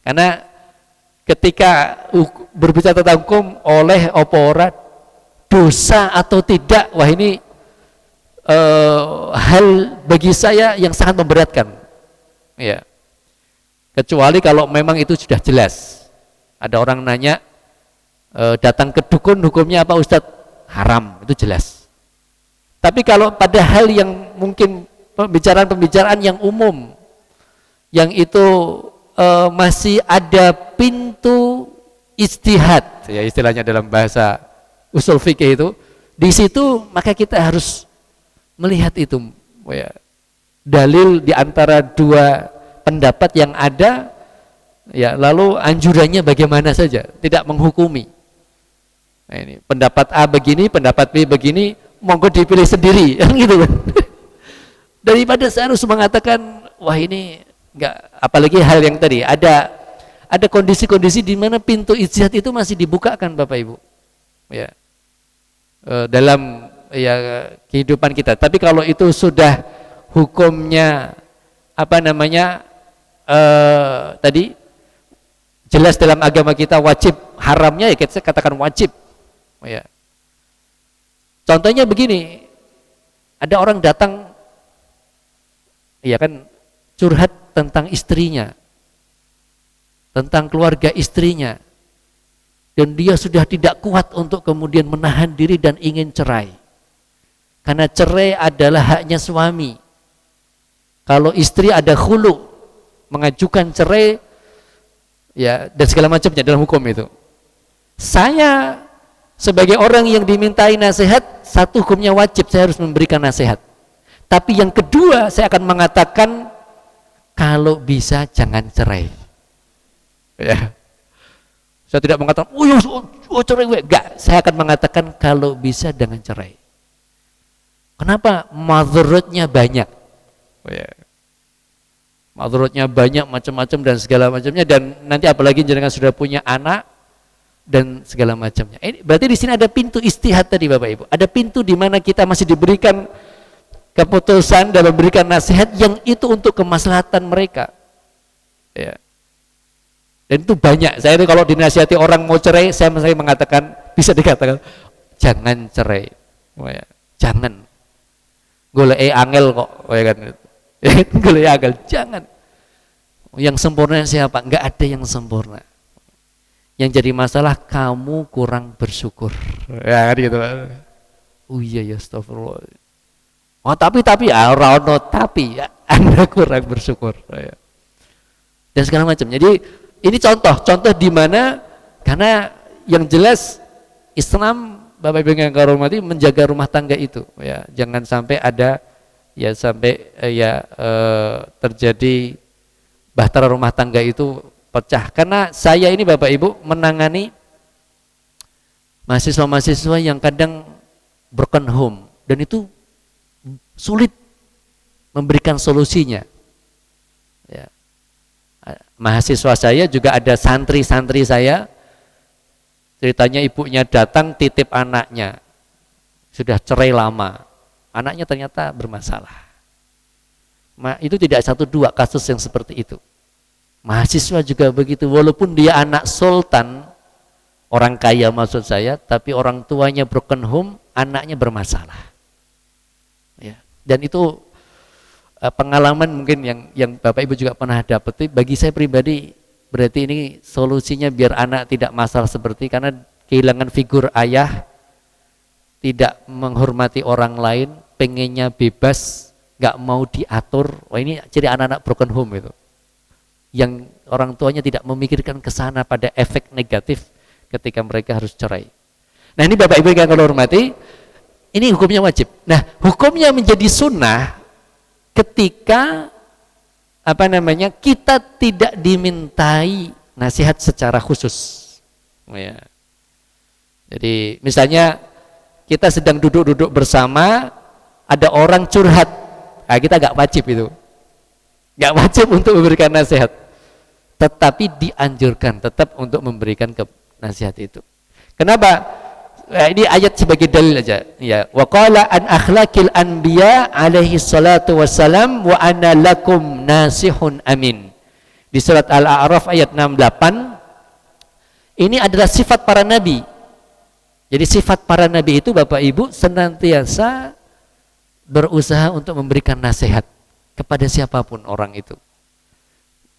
Karena ketika berbicara tentang hukum oleh opora dosa atau tidak, wah ini hal bagi saya yang sangat memberatkan. Ya. Kecuali kalau memang itu sudah jelas. Ada orang nanya, datang ke dukun hukumnya apa Ustadz? Haram, itu jelas. Tapi kalau pada hal yang mungkin pembicaraan-pembicaraan yang umum, yang itu masih ada pintu ijtihad, ya istilahnya dalam bahasa usul fikih itu, di situ maka kita harus melihat itu, ya, dalil di antara dua pendapat yang ada, ya, lalu anjurannya bagaimana saja, tidak menghukumi. Nah, ini pendapat A begini, pendapat B begini, monggo dipilih sendiri, kan gitu kan. Daripada saya harus mengatakan, wah ini enggak, apalagi hal yang tadi ada kondisi-kondisi di mana pintu ijtihad itu masih dibukakan Bapak Ibu, ya, dalam ya kehidupan kita. Tapi kalau itu sudah hukumnya tadi jelas dalam agama kita wajib, haramnya ya kita katakan wajib, ya. Contohnya begini, ada orang datang, ya kan, curhat tentang istrinya, tentang keluarga istrinya, dan dia sudah tidak kuat untuk kemudian menahan diri dan ingin cerai. Karena cerai adalah haknya suami. Kalau istri ada khulu, mengajukan cerai, ya, dan segala macamnya dalam hukum itu. Saya sebagai orang yang dimintai nasihat, satu hukumnya wajib, saya harus memberikan nasihat. Tapi yang kedua, saya akan mengatakan kalau bisa jangan cerai. Ya. Saya tidak mengatakan, cerai gue. Enggak, saya akan mengatakan kalau bisa jangan cerai. Kenapa? Madharatnya banyak. Ya. Madharatnya banyak, macam-macam dan segala macamnya, dan nanti apalagi jenengan sudah punya anak dan segala macamnya. Ini berarti di sini ada pintu istihad tadi Bapak Ibu. Ada pintu di mana kita masih diberikan keputusan dan memberikan nasihat yang itu untuk kemaslahatan mereka. Ya. Dan itu banyak. Saya itu kalau dinasihati orang mau cerai, saya mengatakan, bisa dikatakan jangan cerai. Oh ya, jangan. Golek angel kok, oh ya kan. Golek angel, jangan. Yang sempurna siapa? Enggak ada yang sempurna. Yang jadi masalah kamu kurang bersyukur. Ya kan gitu. Oh iya ya, astagfirullah. Oh tapi ya rono tapi ya, Anda kurang bersyukur. Ya. Dan segala macam. Jadi ini contoh di mana, karena yang jelas Islam, Bapak Ibu yang kami hormati, menjaga rumah tangga itu, ya, jangan sampai ada terjadi bahtera rumah tangga itu pecah. Karena saya ini Bapak Ibu menangani mahasiswa-mahasiswa yang kadang broken home, dan itu sulit memberikan solusinya. Ya. Mahasiswa saya juga ada santri-santri saya, ceritanya ibunya datang titip anaknya, sudah cerai lama, anaknya ternyata bermasalah. Itu tidak satu dua kasus yang seperti itu. Mahasiswa juga begitu, walaupun dia anak sultan, orang kaya maksud saya, tapi orang tuanya broken home, anaknya bermasalah. Ya. Dan itu pengalaman mungkin yang Bapak Ibu juga pernah dapat. Bagi saya pribadi, berarti ini solusinya biar anak tidak masalah seperti, karena kehilangan figur ayah, tidak menghormati orang lain, pengennya bebas, nggak mau diatur. Wah, ini ciri anak-anak broken home itu, yang orang tuanya tidak memikirkan ke sana pada efek negatif ketika mereka harus cerai. Nah ini Bapak Ibu yang kami hormati, ini hukumnya wajib. Nah hukumnya menjadi sunnah ketika kita tidak dimintai nasihat secara khusus. Ya. Jadi misalnya kita sedang duduk-duduk bersama, ada orang curhat, nah, kita nggak wajib itu, nggak wajib untuk memberikan nasihat, tetapi dianjurkan tetap untuk memberikan nasihat itu. Kenapa? Ini ayat sebagai dalil aja. Ya, wa qala an akhlaqil anbiya alaihi salatu wassalam wa ana lakum nasihun amin. Di surat Al-A'raf ayat 68. Ini adalah sifat para nabi. Jadi sifat para nabi itu Bapak Ibu senantiasa berusaha untuk memberikan nasihat kepada siapapun orang itu.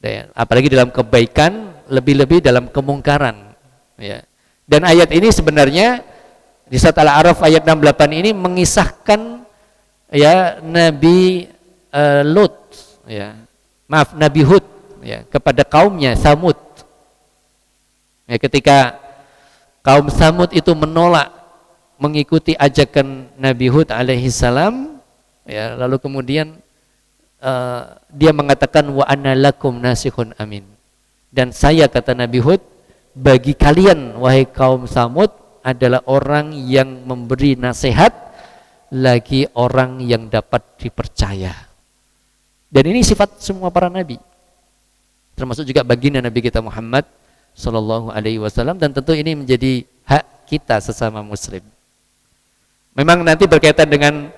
Dan apalagi dalam kebaikan, lebih-lebih dalam kemungkaran. Ya. Dan ayat ini sebenarnya di surat Al-A'raf ayat 68 ini mengisahkan ya Nabi Lut, ya. Maaf, Nabi Hud, ya, kepada kaumnya Samud. Ya, ketika kaum Samud itu menolak mengikuti ajakan Nabi Hud alaihi salam, Ya, lalu kemudian dia mengatakan wa anna lakum nasihun amin. Dan saya, kata Nabi Hud, bagi kalian wahai kaum Samud adalah orang yang memberi nasihat, lagi orang yang dapat dipercaya. Dan ini sifat semua para nabi, termasuk juga baginda Nabi kita Muhammad sallallahu alaihi wasallam, dan tentu ini menjadi hak kita sesama muslim. Memang nanti berkaitan dengan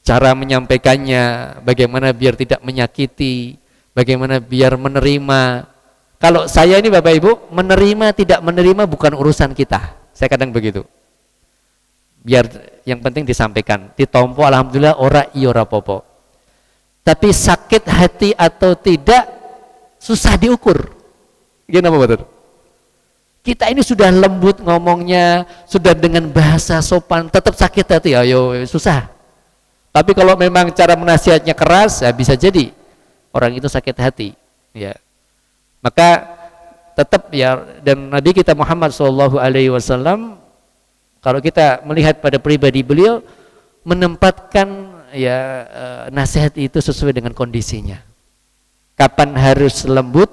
cara menyampaikannya, bagaimana biar tidak menyakiti, bagaimana biar menerima. Kalau saya ini Bapak Ibu, menerima tidak menerima bukan urusan kita. Saya kadang begitu. Biar yang penting disampaikan. Ditompo alhamdulillah ora iya ora popo. Tapi sakit hati atau tidak susah diukur. Gimana betul? Kita ini sudah lembut ngomongnya, sudah dengan bahasa sopan, tetap sakit hati, ayo susah. Tapi kalau memang cara menasihatnya keras, ya bisa jadi orang itu sakit hati. Ya, maka tetap ya, dan Nabi kita Muhammad SAW, kalau kita melihat pada pribadi beliau, menempatkan ya nasihat itu sesuai dengan kondisinya. Kapan harus lembut,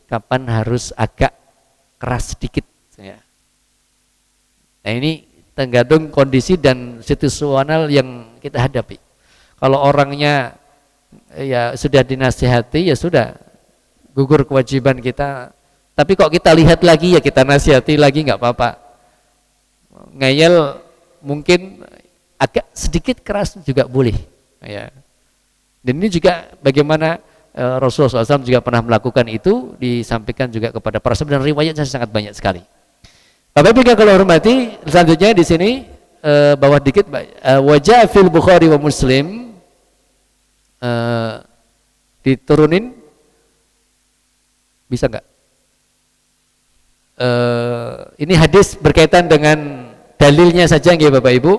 kapan harus agak keras sedikit. Ya. Nah ini tergantung kondisi dan situasional yang kita hadapi. Kalau orangnya ya sudah dinasihati, ya sudah gugur kewajiban kita. Tapi kok kita lihat lagi, ya kita nasihati lagi, nggak apa-apa. Ngeyel mungkin agak sedikit keras juga boleh. Ya. Dan ini juga bagaimana Rasulullah SAW juga pernah melakukan itu, disampaikan juga kepada para sahabat, dan riwayatnya sangat banyak sekali. Bapak Ibu kalau hormati, selanjutnya di sini bawah dikit, wajah fil Bukhari wa Muslim, diturunin bisa nggak? Ini hadis berkaitan dengan dalilnya saja nggih Bapak Ibu,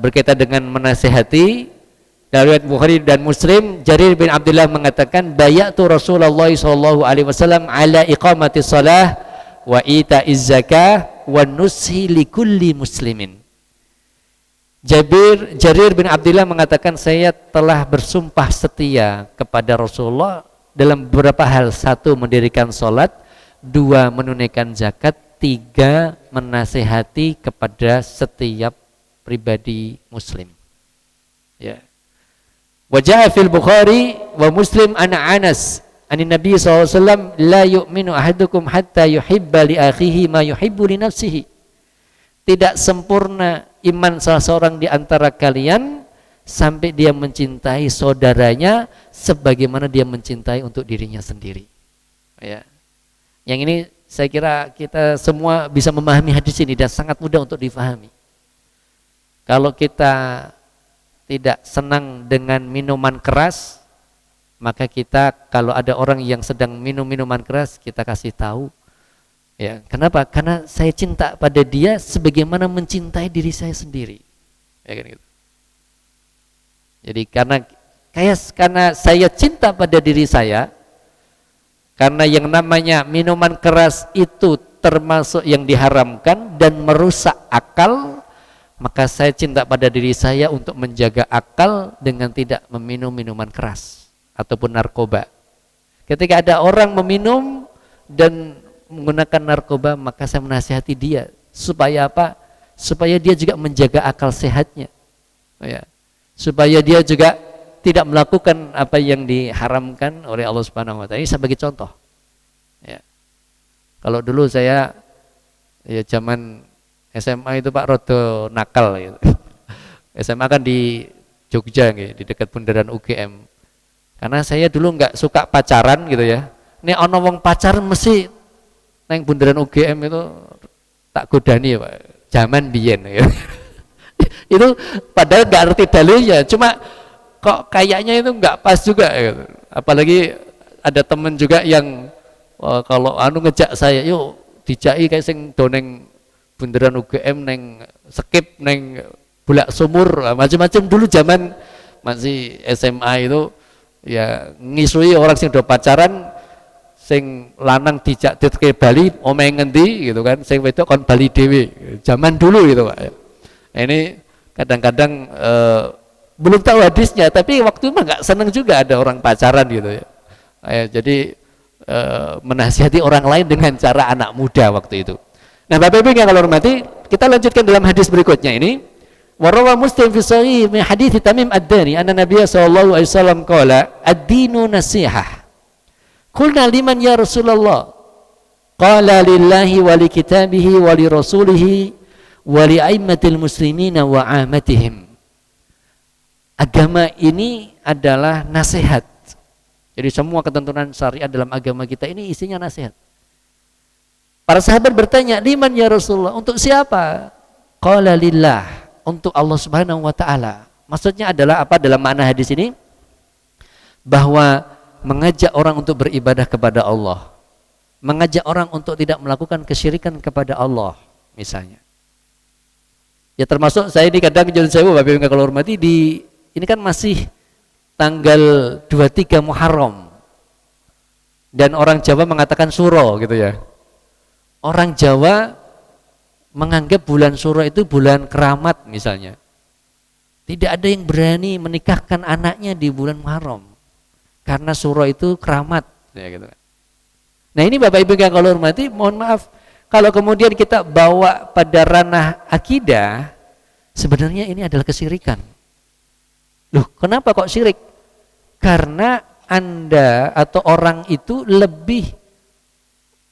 berkaitan dengan menasihati. Dari riwayat Bukhari dan Muslim, Jarir bin Abdullah mengatakan, bayatu Rasulullah sallallahu alaihi wasallam ala iqamati shalah wa ita'iz zakah wa nushi likulli muslimin. Jarir bin Abdullah mengatakan, saya telah bersumpah setia kepada Rasulullah dalam beberapa hal. 1, mendirikan salat, 2, menunaikan zakat, 3, menasihati kepada setiap pribadi muslim. Ya. Wajah fil Bukhari wa Muslim ana Anas anin Nabi SAW, la yu'minu ahadukum hatta yuhibba li akhihi ma yuhibbu li nafsihi. Tidak sempurna iman salah seorang di antara kalian sampai dia mencintai saudaranya sebagaimana dia mencintai untuk dirinya sendiri. Ya. Yang ini saya kira kita semua bisa memahami hadis ini dan sangat mudah untuk difahami. Kalau kita tidak senang dengan minuman keras, maka kita kalau ada orang yang sedang minum minuman keras, kita kasih tahu. Ya, kenapa? Karena saya cinta pada dia sebagaimana mencintai diri saya sendiri. Ya kan gitu. Jadi karena saya cinta pada diri saya, karena yang namanya minuman keras itu termasuk yang diharamkan dan merusak akal, maka saya cinta pada diri saya untuk menjaga akal dengan tidak meminum minuman keras ataupun narkoba. Ketika ada orang meminum dan menggunakan narkoba, maka saya menasihati dia supaya apa? Supaya dia juga menjaga akal sehatnya, ya. Supaya dia juga tidak melakukan apa yang diharamkan oleh Allah Subhanahu Wa Taala. Ini sebagai contoh. Ya. Kalau dulu saya ya zaman SMA itu Pak rodo nakal gitu. SMA kan di Jogja gitu, di dekat bundaran UGM. Karena saya dulu nggak suka pacaran gitu ya. Ini ono wong pacaran mesti neng bundaran UGM itu tak godani ya Pak. Zaman biyen gitu. Itu padahal nggak ngerti dalilnya, cuma kok kayaknya itu nggak pas juga gitu. Apalagi ada temen juga yang kalau ngejak saya, yuk dijaki kayak sing doneng bundaran UGM neng skip neng bulak sumur macam-macam. Dulu zaman masih SMA itu ya ngisui orang sing udah pacaran, sing lanang dijak ke Bali omeng ngendi gitu kan, sing wedok kon Bali dewe, zaman dulu gitu Pak. Ini kadang-kadang belum tahu hadisnya, tapi waktu itu nggak seneng juga ada orang pacaran gitu ya. Jadi menasihati orang lain dengan cara anak muda waktu itu. Nah, Bapak Ibu yang kalau hormati, kita lanjutkan dalam hadis berikutnya ini. Warawa Muslim fi sahih min hadits Tamim Ad-Dari anna Nabiy sallallahu alaihi wasallam qala ad-dinu nasihah. Qulna liman ya Rasulullah? Qala lillahi wa li kitabihi wa li rasulihi wa li aimmatil muslimina wa amatihim. Agama ini adalah nasihat. Jadi semua ketentuan syariat dalam agama kita ini isinya nasihat. Para sahabat bertanya, liman ya Rasulullah? Untuk siapa? Qala lillah, untuk Allah Subhanahu wa taala. Maksudnya adalah apa dalam makna hadis ini? Bahwa mengajak orang untuk beribadah kepada Allah, mengajak orang untuk tidak melakukan kesyirikan kepada Allah misalnya. Ya termasuk saya ini kadang Nyun Sewu Bapak Ibu kalau hormati, ini kan masih tanggal 23 Muharram dan orang Jawa mengatakan Suro gitu ya. Orang Jawa menganggap bulan Suro itu bulan keramat misalnya. Tidak ada yang berani menikahkan anaknya di bulan Muharram karena Suro itu keramat ya gitu. Nah, ini Bapak Ibu yang kalau hormati, mohon maaf kalau kemudian kita bawa pada ranah akidah, sebenarnya ini adalah kesyirikan. Loh, kenapa kok syirik? Karena Anda atau orang itu lebih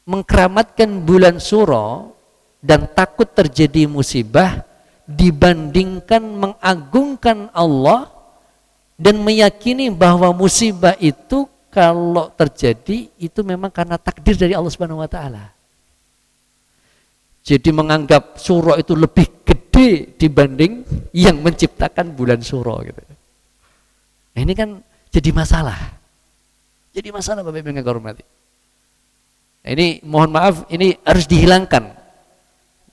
mengkeramatkan bulan Suro dan takut terjadi musibah dibandingkan mengagungkan Allah dan meyakini bahwa musibah itu kalau terjadi itu memang karena takdir dari Allah Subhanahu wa taala. Jadi menganggap Suro itu lebih gede dibanding yang menciptakan bulan Suro gitu. Nah, ini kan jadi masalah. Jadi masalah Bapak Ibu yang hormati. Nah, ini mohon maaf, ini harus dihilangkan.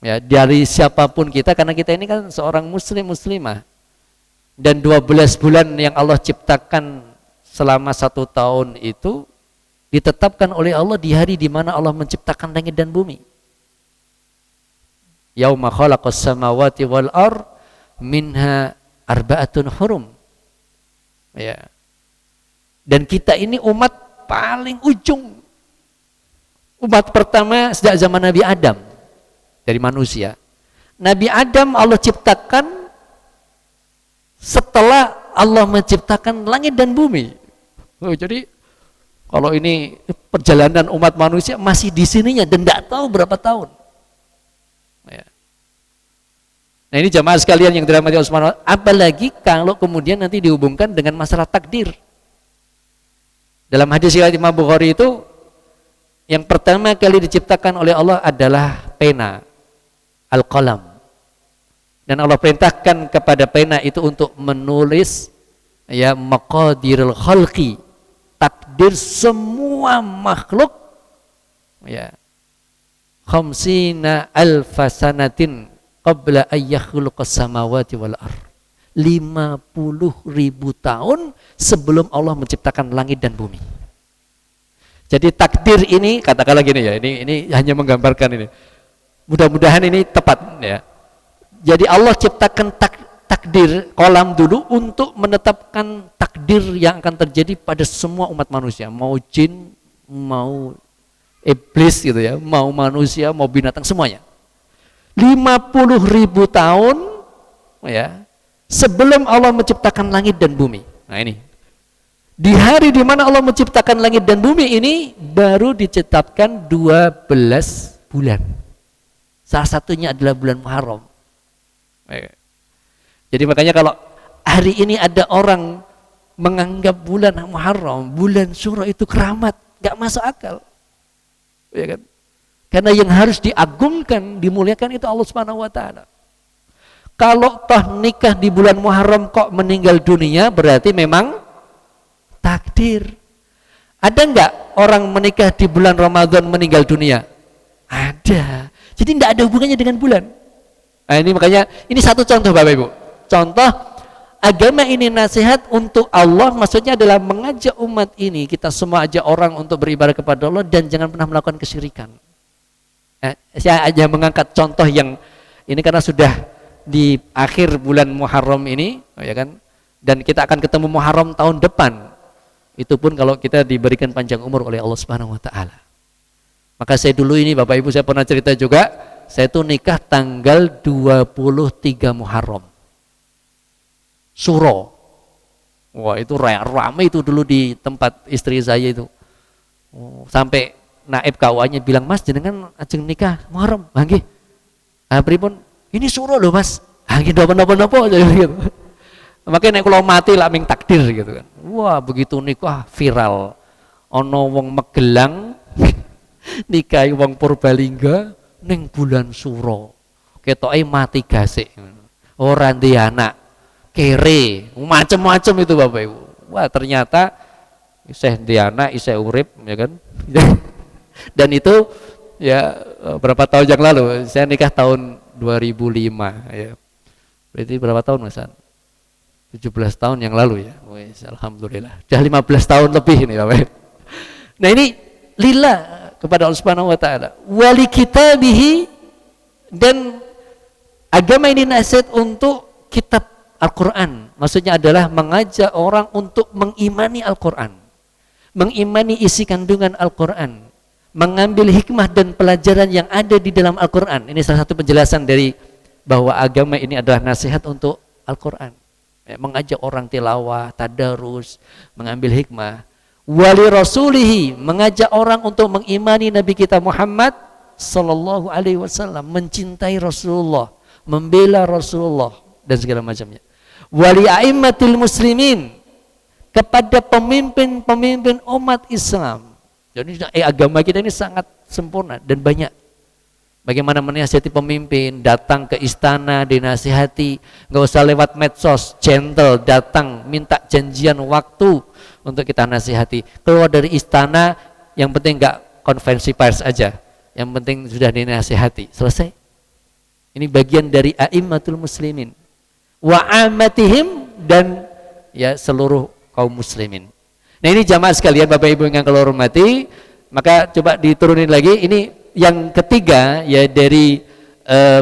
Ya, dari siapapun kita, karena kita ini kan seorang muslim muslimah. Dan 12 bulan yang Allah ciptakan selama 1 tahun itu ditetapkan oleh Allah di hari di mana Allah menciptakan langit dan bumi. Yauma khalaqas samawati wal ard minha arba'atun hurum. Ya. Dan kita ini umat paling ujung. Umat pertama sejak zaman Nabi Adam dari manusia. Nabi Adam Allah ciptakan setelah Allah menciptakan langit dan bumi. Oh, jadi kalau ini perjalanan umat manusia masih di sininya dan tidak tahu berapa tahun. Ya. Nah, ini jamaah sekalian yang dirahmati Allah Subhanahu wa taala, apalagi kalau kemudian nanti dihubungkan dengan masalah takdir. Dalam hadis riwayat Imam Bukhari itu yang pertama kali diciptakan oleh Allah adalah pena, al-qalam. Dan Allah perintahkan kepada pena itu untuk menulis ya maqadirul khalqi, takdir semua makhluk ya. Khamsina alfa sanatin qabla ayyakhluqas samawati wal ardh. 50.000 tahun sebelum Allah menciptakan langit dan bumi. Jadi takdir ini katakanlah gini ya, ini hanya menggambarkan ini. Mudah-mudahan ini tepat ya. Jadi Allah ciptakan takdir kolam dulu untuk menetapkan takdir yang akan terjadi pada semua umat manusia, mau jin, mau iblis gitu ya, mau manusia, mau binatang semuanya. 50.000 tahun ya sebelum Allah menciptakan langit dan bumi. Nah, ini di hari di mana Allah menciptakan langit dan bumi ini baru ditetapkan 12 bulan. Salah satunya adalah bulan Muharram. Jadi makanya kalau hari ini ada orang menganggap bulan Muharram, bulan Syuro itu keramat, gak masuk akal. Ya kan? Karena yang harus diagungkan, dimuliakan itu Allah Subhanahu wa taala. Kalau toh nikah di bulan Muharram kok meninggal dunia, berarti memang takdir. Ada enggak orang menikah di bulan Ramadan meninggal dunia? Ada. Jadi tidak ada hubungannya dengan bulan. Nah, ini makanya ini satu contoh Bapak Ibu. Contoh agama ini nasihat untuk Allah, maksudnya adalah mengajak umat ini, kita semua ajak orang untuk beribadah kepada Allah dan jangan pernah melakukan kesyirikan. Saya aja mengangkat contoh yang ini karena sudah di akhir bulan Muharram ini, ya kan? Dan kita akan ketemu Muharram tahun depan. Itu pun kalau kita diberikan panjang umur oleh Allah Subhanahu wa taala. Maka saya dulu ini Bapak Ibu, saya pernah cerita juga, saya tuh nikah tanggal 23 Muharram. Suro. Wah, itu ramai itu dulu di tempat istri saya itu. Sampai naib KUA-nya bilang, "Mas, jenengan ajeng nikah Muharram." Nggih. Pripun? Ini suro loh, Mas. Nggih napa-napa gitu. Makanya nek kula mati lak ming takdir gitu kan. Wah, begitu nikah viral. Ana wong Magelang nikahi wong Purbalingga ning bulan suro. Ketoke mati gasik. Ora ndek anak. Kere, macam-macam itu Bapak Ibu. Wah, ternyata isih ndek anak, isih urip, ya kan? Dan itu ya berapa tahun yang lalu? Saya nikah tahun 2005 ya. Berarti berapa tahun Mas? 17 tahun yang lalu ya. Wih, alhamdulillah. Sudah 15 tahun lebih ini Bapak. Nah, ini lillah kepada Allah Subhanahu wa taala. Wali kitabihi, dan agama ini nasihat untuk kitab Al-Quran. Maksudnya adalah mengajak orang untuk mengimani Al-Quran, mengimani isi kandungan Al-Quran, mengambil hikmah dan pelajaran yang ada di dalam Al-Quran. Ini salah satu penjelasan dari bahwa agama ini adalah nasihat untuk Al-Quran. Mengajak orang tilawah, tadarus, mengambil hikmah. Wali rasulihi, mengajak orang untuk mengimani Nabi kita Muhammad sallallahu alaihi wasallam, mencintai Rasulullah, membela Rasulullah dan segala macamnya. Wali a'immatil muslimin, kepada pemimpin-pemimpin umat Islam. Jadi agama kita ini sangat sempurna dan banyak. Bagaimana menasihati pemimpin, datang ke istana dinasihati, nggak usah lewat medsos, gentle, datang minta janjian waktu untuk kita nasihati. Keluar dari istana, yang penting nggak konferensi pers aja, yang penting sudah dinasihati, selesai. Ini bagian dari a'immatul muslimin wa ammatihim, dan ya seluruh kaum muslimin. Nah, ini jamaah sekalian, Bapak Ibu yang kalian hormati, maka coba diturunin lagi. Ini yang ketiga ya dari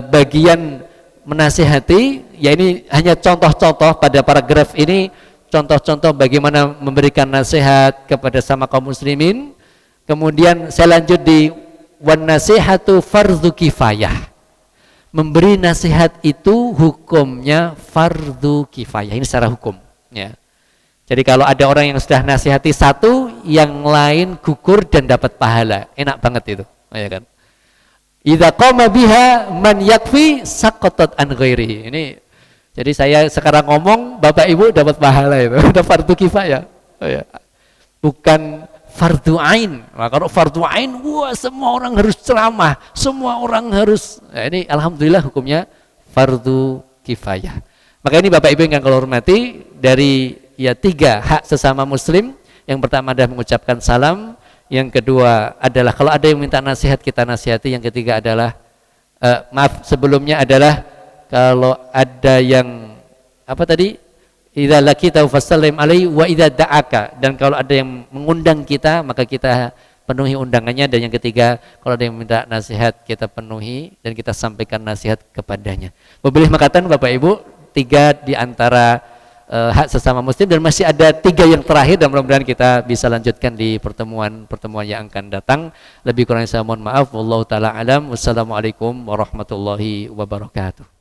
bagian menasihati, ya ini hanya contoh-contoh pada paragraf ini, contoh-contoh bagaimana memberikan nasihat kepada sama kaum muslimin. Kemudian saya lanjut di wan nasihatu fardhu kifayah. Memberi nasihat itu hukumnya fardu kifayah. Ini secara hukum ya. Jadi kalau ada orang yang sudah nasihati satu, yang lain gugur dan dapat pahala. Enak banget itu, ya kan? Idza qama biha man yakfi saqatat an ghairihi. Ini jadi saya sekarang ngomong, Bapak Ibu dapat pahala itu. Udah fardu kifayah. Oh, ya. Bukan fardu ain. Nah, kalau fardu ain, wah semua orang harus ceramah, semua orang harus. Nah, ini alhamdulillah hukumnya fardu kifayah. Maka ini Bapak Ibu yang kalau hormati, dari ya 3 hak sesama muslim. Yang pertama adalah mengucapkan salam, yang kedua adalah kalau ada yang minta nasihat kita nasihati, yang ketiga adalah maaf sebelumnya adalah kalau ada yang apa tadi, idza laqita fasallim alaihi wa idza da'aka, dan kalau ada yang mengundang kita maka kita penuhi undangannya, dan yang ketiga kalau ada yang minta nasihat kita penuhi dan kita sampaikan nasihat kepadanya. Boleh makatan Bapak Ibu, 3 di antara hak sesama muslim, dan masih ada 3 yang terakhir, dan mudah-mudahan kita bisa lanjutkan di pertemuan yang akan datang. Lebih kurang saya mohon maaf. Wallahu taala alam. Wassalamualaikum warahmatullahi wabarakatuh.